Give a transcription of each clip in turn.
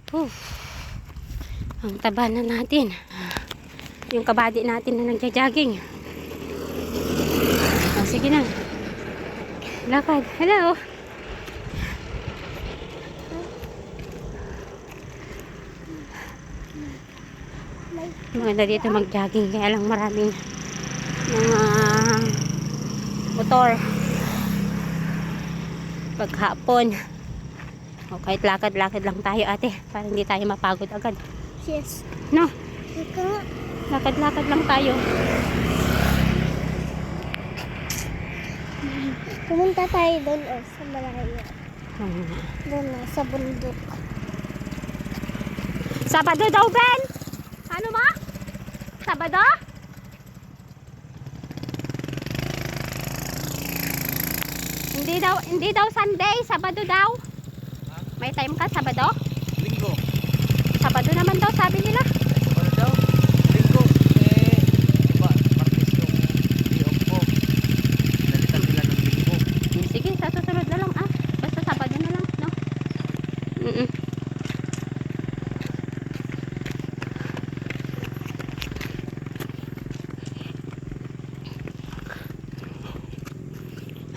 Oof. Ang taba na natin. Yung kabady natin na nagja-jogging. Oh, sige na. Lakad. Hello. Maganda dito mag-jogging. Kaya lang maraming mga motor. Paghapon. O kahit lakad-lakad lang tayo ate. Para hindi tayo mapagod agad. Yes. No? Ika. Lakad-lakad lang tayo. Pumunta tayo doon sa malayo. Hmm. Doon sa bundok. Sabado daw, Ben? Ano ba? Sabado? Hindi daw Sunday, Sabado daw. May time ka Sabado? Linggo. Sabado naman daw sabi nila. Ano daw? Linggo. Diba, Martes yung day-off ko. Nalitan nila ng linggo. Sige, sa susunod na lang ah. Basta Sabado na lang, no?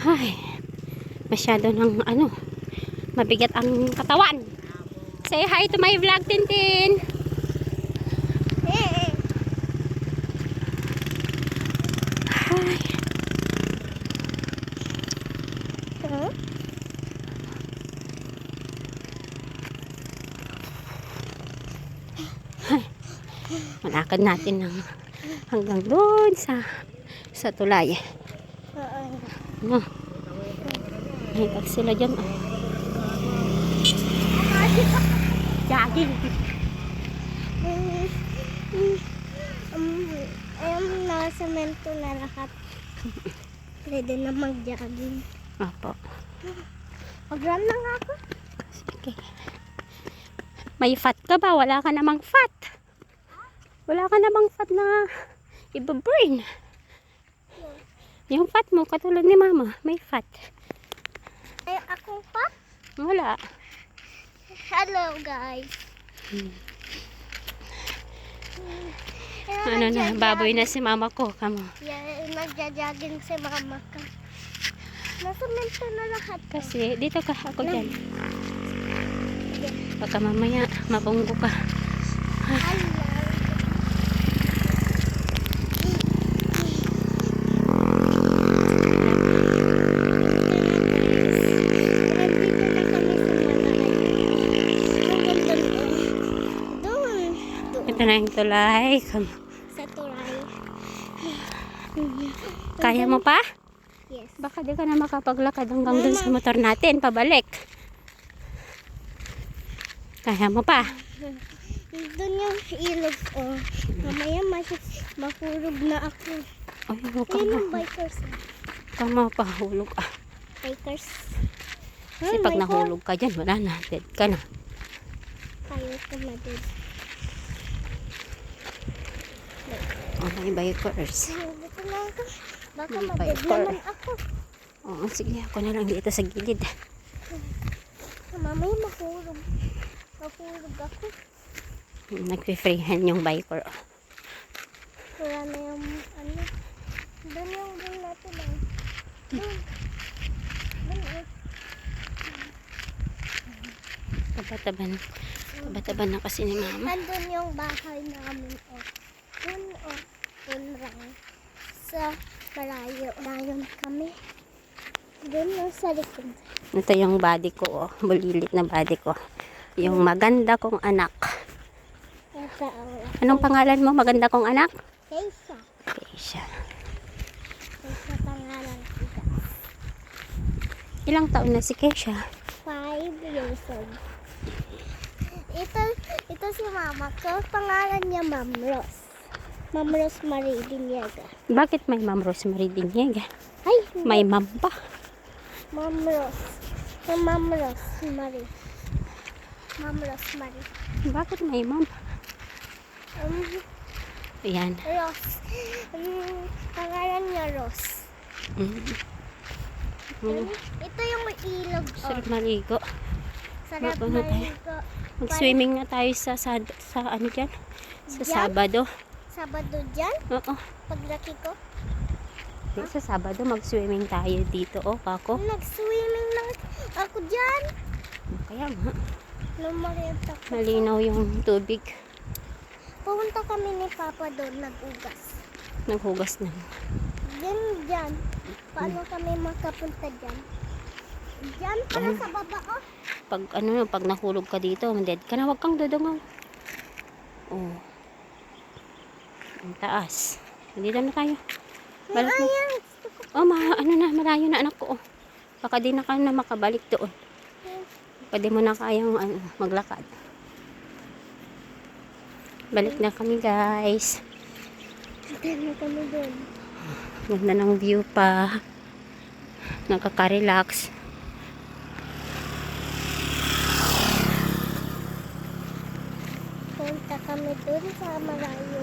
Ay, masyado ng mabigat ang katawan. Say hi to my vlog, Tintin. Eh. Hi. Huh? Malakad natin hanggang doon sa tulay. No. Hintag sila dyan. Oh. Jogging. Nasa mento na lahat. Pwede na mag-jogging. Opo. Mag-run lang ako. Sige. May fat ka ba? Wala ka namang fat. Wala ka namang fat na iba-burn. Yung fat mo, katulad ni mama, may fat. Ay, akong pa? Wala. Hello, guys. Ano na, baboy na si mama ko. Kamo. Yeah, nagja-jogging si mama ka. Nasa mento na lahat. Kasi, dito ka, ako dyan. Baka mamaya, mabunggo ka. Hello. Ito na yung tulay. Sa tulay. Kaya mo pa? Yes. Baka di ka na makapaglakad hanggang dun sa motor natin, pabalik. Kaya mo pa? Doon yung ilog ko. Mamaya mahulog na ako. Ay, huwag ka Ayun mo. yung bikers. Kama pa, hulog ah. Bikers. Kasi pag nahulog ka dyan, wala na. Dead ka na. Tayo ko na din. Oh, may bikers. Dito na ako. Baka May madid biker. naman ako. Oo, sige. Ako na lang dito sa gilid. Mamaya mahulog. Mahulog ako. Nagpe-freehand yung biker. Wala na yung Doon yung doon natin lang. Doon. Doon Taba-taba na kasi ni mama. Nandun yung bahay namin. Doon doon lang. Sa malayo. Layon kami. Doon lang sa likod. Ito yung body ko, oh. Bulilit na body ko. Yung maganda kong anak. Ito. Anong pangalan mo, maganda kong anak? Keisha. Keisha. Keisha pangalan ko. Ilang taon na si Keisha? 5 years old. Ito si mama ko. Pangalan niya Ma'am Rose. Ma'am Rose Marie Diniega. Bakit may Ma'am Rosemary Diniega? Ay, May ma'am pa. Ma'am Rose. Ma'am Rose Marie. Ma'am Rose Marie. Bakit may ma'am? Ayan. Rose. Pangalan niya Rose. Ito yung ilog. Sarap maligo. Sarap Bago na tayo. maligo. Mag-swimming na tayo sa ano dyan? Sa Dyan? Sabado. Sabado dyan? Oo. Paglaki ko? Di, sa Sabado mag-swimming tayo dito. Oh, kako. Nag-swimming lang ako dyan. Kaya nga. Lumarit ako. Malinaw yung tubig. Pumunta kami ni Papa doon, nag-ugas. Naghugas na. Dyan. Paano kami makapunta dyan? Dyan pala sa baba, oh. Pag nahulog ka dito, dead ka na, wag kang dudungaw. Oh. Ang taas. Dito na tayo. Balik mo. Ayan. Oh, malayo na anak ko. Oh. Baka di na ka na makabalik doon. Pwede mo na kayang maglakad. Balik na kami, guys. Dyan na kami doon. Ganda ng view pa. Nakaka-relax. Punta kami doon sa malayo.